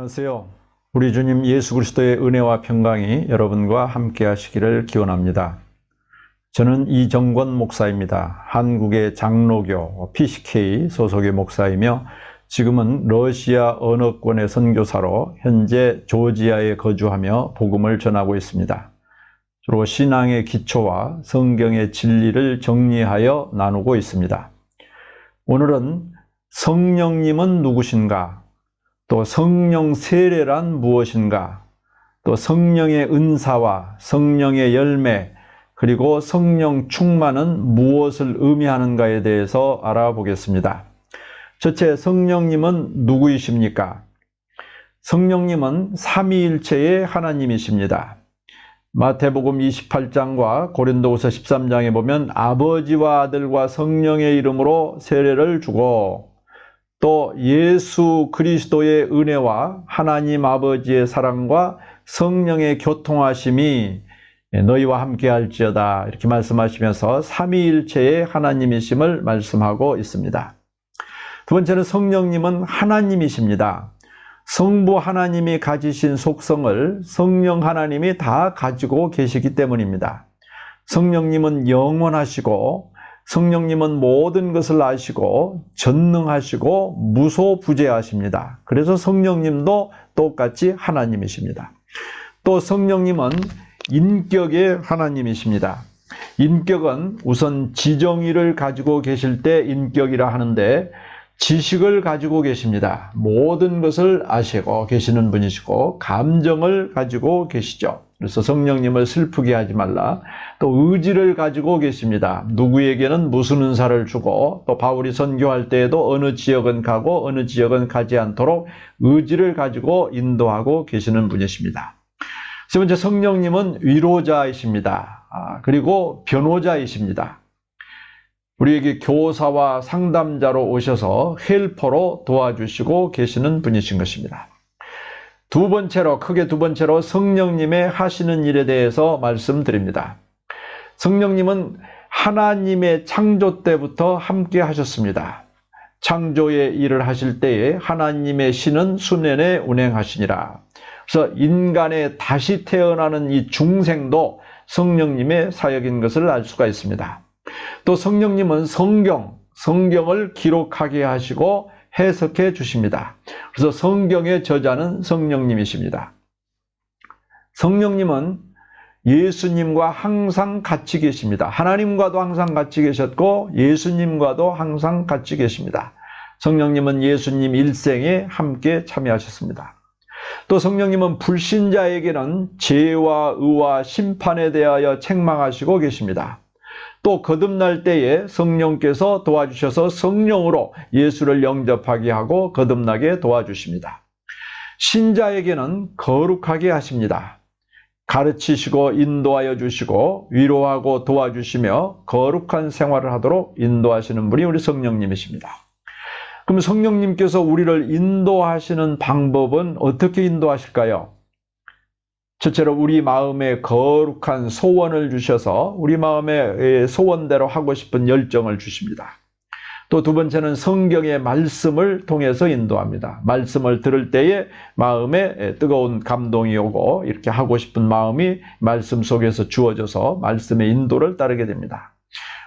안녕하세요. 우리 주님 예수 그리스도의 은혜와 평강이 여러분과 함께 하시기를 기원합니다. 저는 이정권 목사입니다. 한국의 장로교 PCK 소속의 목사이며 지금은 러시아 언어권의 선교사로 현재 조지아에 거주하며 복음을 전하고 있습니다. 주로 신앙의 기초와 성경의 진리를 정리하여 나누고 있습니다. 오늘은 성령님은 누구신가? 또 성령 세례란 무엇인가? 또 성령의 은사와 성령의 열매, 그리고 성령 충만은 무엇을 의미하는가에 대해서 알아보겠습니다. 첫째, 성령님은 누구이십니까? 성령님은 삼위일체의 하나님이십니다. 마태복음 28장과 고린도후서 13장에 보면 아버지와 아들과 성령의 이름으로 세례를 주고 또 예수 그리스도의 은혜와 하나님 아버지의 사랑과 성령의 교통하심이 너희와 함께 할지어다 이렇게 말씀하시면서 삼위일체의 하나님이심을 말씀하고 있습니다. 두 번째는 성령님은 하나님이십니다. 성부 하나님이 가지신 속성을 성령 하나님이 다 가지고 계시기 때문입니다. 성령님은 영원하시고 성령님은 모든 것을 아시고 전능하시고 무소부재하십니다. 그래서 성령님도 똑같이 하나님이십니다. 또 성령님은 인격의 하나님이십니다. 인격은 우선 지정의를 가지고 계실 때 인격이라 하는데 지식을 가지고 계십니다. 모든 것을 아시고 계시는 분이시고 감정을 가지고 계시죠. 그래서 성령님을 슬프게 하지 말라. 또 의지를 가지고 계십니다. 누구에게는 무슨 은사를 주고 또 바울이 선교할 때에도 어느 지역은 가고 어느 지역은 가지 않도록 의지를 가지고 인도하고 계시는 분이십니다. 세 번째, 성령님은 위로자이십니다. 그리고 변호자이십니다. 우리에게 교사와 상담자로 오셔서 헬퍼로 도와주시고 계시는 분이신 것입니다. 크게 두 번째로 성령님의 하시는 일에 대해서 말씀드립니다. 성령님은 하나님의 창조 때부터 함께 하셨습니다. 창조의 일을 하실 때에 하나님의 신은 수년에 운행하시니라. 그래서 인간의 다시 태어나는 이 중생도 성령님의 사역인 것을 알 수가 있습니다. 또 성령님은 성경을 기록하게 하시고 해석해 주십니다. 그래서 성경의 저자는 성령님이십니다. 성령님은 예수님과 항상 같이 계십니다. 하나님과도 항상 같이 계셨고 예수님과도 항상 같이 계십니다. 성령님은 예수님 일생에 함께 참여하셨습니다. 또 성령님은 불신자에게는 죄와 의와 심판에 대하여 책망하시고 계십니다. 또 거듭날 때에 성령께서 도와주셔서 성령으로 예수를 영접하게 하고 거듭나게 도와주십니다. 신자에게는 거룩하게 하십니다. 가르치시고 인도하여 주시고 위로하고 도와주시며 거룩한 생활을 하도록 인도하시는 분이 우리 성령님이십니다. 그럼 성령님께서 우리를 인도하시는 방법은 어떻게 인도하실까요? 첫째로 우리 마음에 거룩한 소원을 주셔서 우리 마음의 소원대로 하고 싶은 열정을 주십니다. 또 두 번째는 성경의 말씀을 통해서 인도합니다. 말씀을 들을 때에 마음에 뜨거운 감동이 오고 이렇게 하고 싶은 마음이 말씀 속에서 주어져서 말씀의 인도를 따르게 됩니다.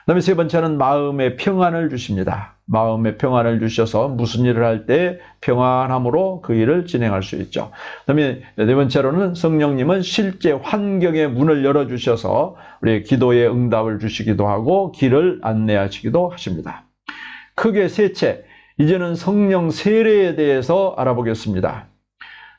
그 다음에 세 번째는 마음의 평안을 주십니다. 마음의 평안을 주셔서 무슨 일을 할 때 평안함으로 그 일을 진행할 수 있죠. 그 다음에 네 번째로는 성령님은 실제 환경의 문을 열어주셔서 우리의 기도에 응답을 주시기도 하고 길을 안내하시기도 하십니다. 크게 셋째, 이제는 성령 세례에 대해서 알아보겠습니다.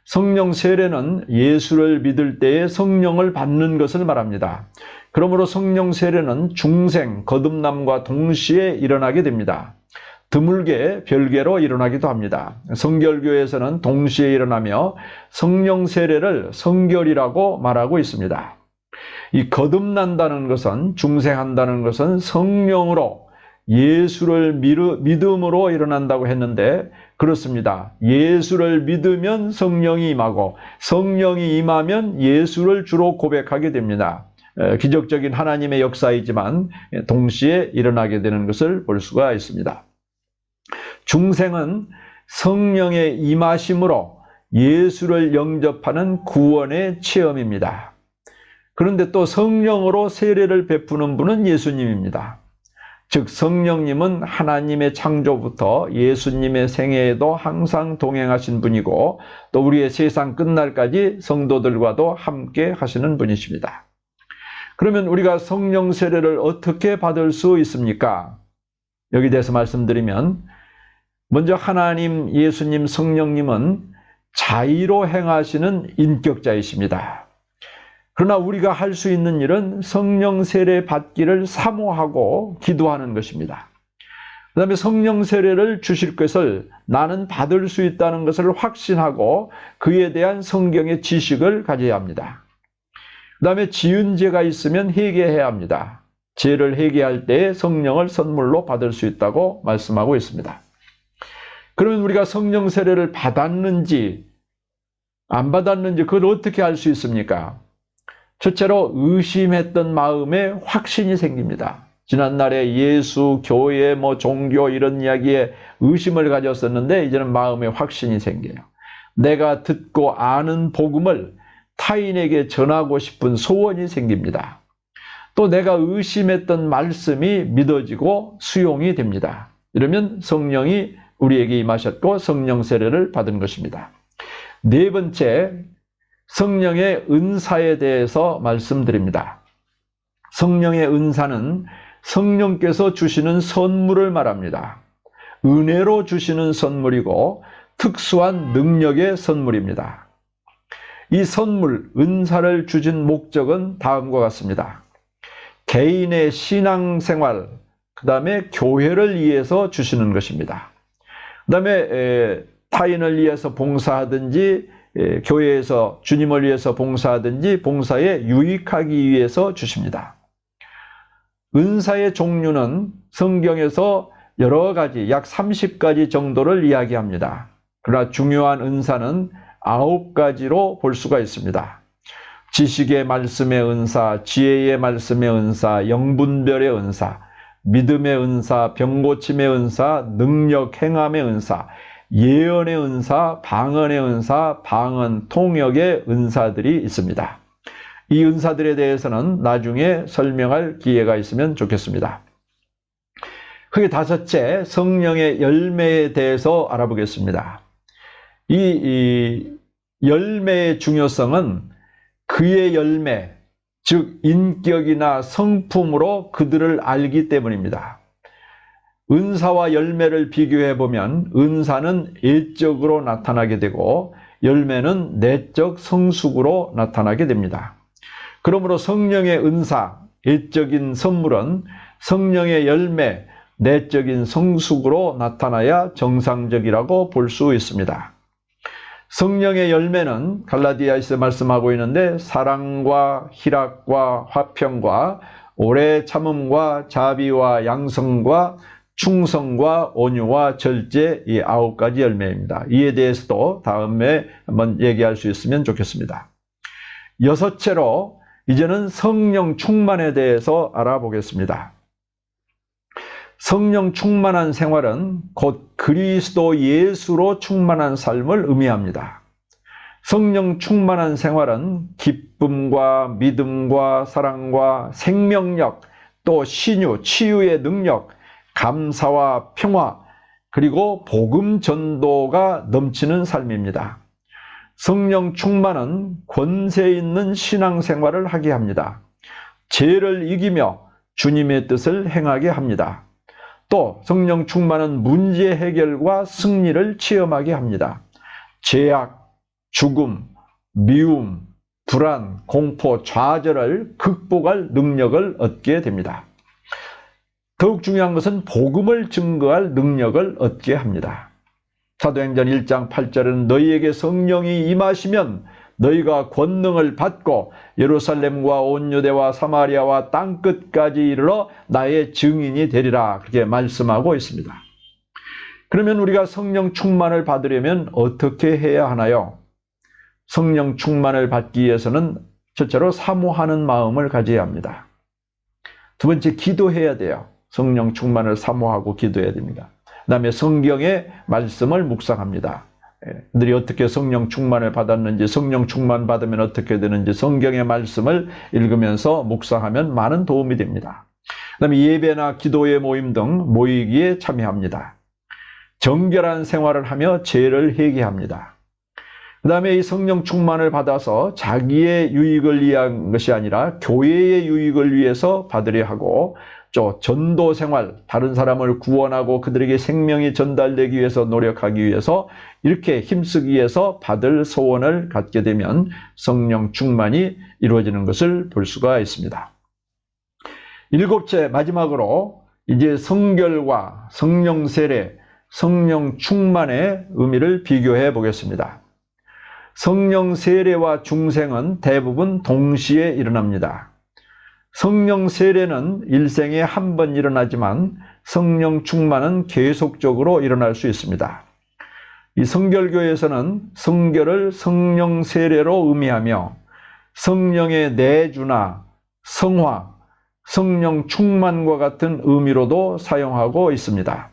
성령 세례는 예수를 믿을 때에 성령을 받는 것을 말합니다. 그러므로 성령 세례는 중생, 거듭남과 동시에 일어나게 됩니다. 드물게 별개로 일어나기도 합니다. 성결교에서는 동시에 일어나며 성령 세례를 성결이라고 말하고 있습니다. 이 거듭난다는 것은, 중생한다는 것은 성령으로 예수를 믿음으로 일어난다고 했는데 그렇습니다. 예수를 믿으면 성령이 임하고 성령이 임하면 예수를 주로 고백하게 됩니다. 기적적인 하나님의 역사이지만 동시에 일어나게 되는 것을 볼 수가 있습니다. 중생은 성령의 임하심으로 예수를 영접하는 구원의 체험입니다. 그런데 또 성령으로 세례를 베푸는 분은 예수님입니다. 즉 성령님은 하나님의 창조부터 예수님의 생애에도 항상 동행하신 분이고 또 우리의 세상 끝날까지 성도들과도 함께 하시는 분이십니다. 그러면 우리가 성령 세례를 어떻게 받을 수 있습니까? 여기 대해서 말씀드리면 먼저 하나님, 예수님, 성령님은 자의로 행하시는 인격자이십니다. 그러나 우리가 할 수 있는 일은 성령 세례 받기를 사모하고 기도하는 것입니다. 그 다음에 성령 세례를 주실 것을 나는 받을 수 있다는 것을 확신하고 그에 대한 성경의 지식을 가져야 합니다. 그 다음에 지은 죄가 있으면 회개해야 합니다. 죄를 회개할 때에 성령을 선물로 받을 수 있다고 말씀하고 있습니다. 그러면 우리가 성령 세례를 받았는지 안 받았는지 그걸 어떻게 알 수 있습니까? 첫째로 의심했던 마음에 확신이 생깁니다. 지난날에 예수, 교회, 종교 이런 이야기에 의심을 가졌었는데 이제는 마음에 확신이 생겨요. 내가 듣고 아는 복음을 타인에게 전하고 싶은 소원이 생깁니다. 또 내가 의심했던 말씀이 믿어지고 수용이 됩니다. 이러면 성령이 우리에게 임하셨고 성령 세례를 받은 것입니다. 네 번째, 성령의 은사에 대해서 말씀드립니다. 성령의 은사는 성령께서 주시는 선물을 말합니다. 은혜로 주시는 선물이고 특수한 능력의 선물입니다. 이 선물, 은사를 주신 목적은 다음과 같습니다. 개인의 신앙생활, 그 다음에 교회를 위해서 주시는 것입니다. 그 다음에 타인을 위해서 봉사하든지 교회에서 주님을 위해서 봉사하든지 봉사에 유익하기 위해서 주십니다. 은사의 종류는 성경에서 여러 가지, 약 30가지 정도를 이야기합니다. 그러나 중요한 은사는 9가지로 볼 수가 있습니다. 지식의 말씀의 은사, 지혜의 말씀의 은사, 영분별의 은사, 믿음의 은사, 병고침의 은사, 능력 행함의 은사, 예언의 은사, 방언의 은사, 방언, 통역의 은사들이 있습니다. 이 은사들에 대해서는 나중에 설명할 기회가 있으면 좋겠습니다. 그게 다섯째, 성령의 열매에 대해서 알아보겠습니다. 이 열매의 중요성은 그의 열매, 즉 인격이나 성품으로 그들을 알기 때문입니다. 은사와 열매를 비교해 보면 은사는 외적으로 나타나게 되고 열매는 내적 성숙으로 나타나게 됩니다. 그러므로 성령의 은사, 외적인 선물은 성령의 열매, 내적인 성숙으로 나타나야 정상적이라고 볼 수 있습니다. 성령의 열매는 갈라디아에서 말씀하고 있는데 사랑과 희락과 화평과 오래 참음과 자비와 양성과 충성과 온유와 절제, 이 9가지 열매입니다. 이에 대해서도 다음에 한번 얘기할 수 있으면 좋겠습니다. 여섯째로 이제는 성령 충만에 대해서 알아보겠습니다. 성령 충만한 생활은 곧 그리스도 예수로 충만한 삶을 의미합니다. 성령 충만한 생활은 기쁨과 믿음과 사랑과 생명력, 또 신유, 치유의 능력, 감사와 평화, 그리고 복음 전도가 넘치는 삶입니다. 성령 충만은 권세 있는 신앙생활을 하게 합니다. 죄를 이기며 주님의 뜻을 행하게 합니다. 또 성령 충만은 문제 해결과 승리를 체험하게 합니다. 죄악, 죽음, 미움, 불안, 공포, 좌절을 극복할 능력을 얻게 됩니다. 더욱 중요한 것은 복음을 증거할 능력을 얻게 합니다. 사도행전 1장 8절은 너희에게 성령이 임하시면 너희가 권능을 받고 예루살렘과 온 유대와 사마리아와 땅끝까지 이르러 나의 증인이 되리라, 그렇게 말씀하고 있습니다. 그러면 우리가 성령 충만을 받으려면 어떻게 해야 하나요? 성령 충만을 받기 위해서는 첫째로 사모하는 마음을 가져야 합니다. 두 번째, 기도해야 돼요. 성령 충만을 사모하고 기도해야 됩니다. 그 다음에 성경의 말씀을 묵상합니다. 들이 어떻게 성령 충만을 받았는지, 성령 충만 받으면 어떻게 되는지 성경의 말씀을 읽으면서 묵상하면 많은 도움이 됩니다. 그다음에 예배나 기도의 모임 등 모이기에 참여합니다. 정결한 생활을 하며 죄를 회개합니다. 그 다음에 이 성령 충만을 받아서 자기의 유익을 위한 것이 아니라 교회의 유익을 위해서 받으려 하고, 또 전도 생활, 다른 사람을 구원하고 그들에게 생명이 전달되기 위해서 노력하기 위해서 이렇게 힘쓰기 위해서 받을 소원을 갖게 되면 성령 충만이 이루어지는 것을 볼 수가 있습니다. 일곱째, 마지막으로 이제 성결과 성령 세례, 성령 충만의 의미를 비교해 보겠습니다. 성령 세례와 중생은 대부분 동시에 일어납니다. 성령 세례는 일생에 한 번 일어나지만 성령 충만은 계속적으로 일어날 수 있습니다. 이 성결교에서는 성결을 성령 세례로 의미하며 성령의 내주나 성화, 성령 충만과 같은 의미로도 사용하고 있습니다.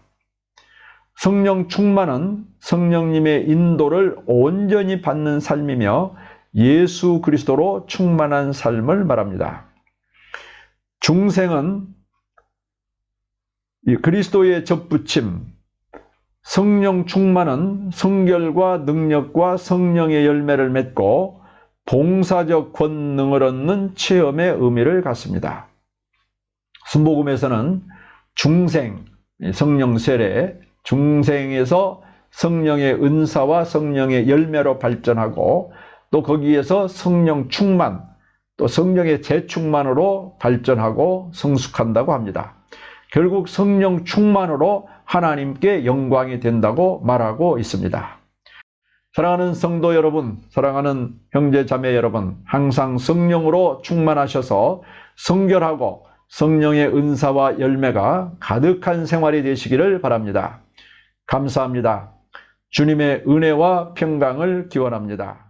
성령 충만은 성령님의 인도를 온전히 받는 삶이며 예수 그리스도로 충만한 삶을 말합니다. 중생은 그리스도의 접붙임, 성령 충만은 성결과 능력과 성령의 열매를 맺고 봉사적 권능을 얻는 체험의 의미를 갖습니다. 순복음에서는 중생, 성령 세례, 중생에서 성령의 은사와 성령의 열매로 발전하고 또 거기에서 성령 충만, 또 성령의 재충만으로 발전하고 성숙한다고 합니다. 결국 성령 충만으로 하나님께 영광이 된다고 말하고 있습니다. 사랑하는 성도 여러분, 사랑하는 형제 자매 여러분, 항상 성령으로 충만하셔서 성결하고 성령의 은사와 열매가 가득한 생활이 되시기를 바랍니다. 감사합니다. 주님의 은혜와 평강을 기원합니다.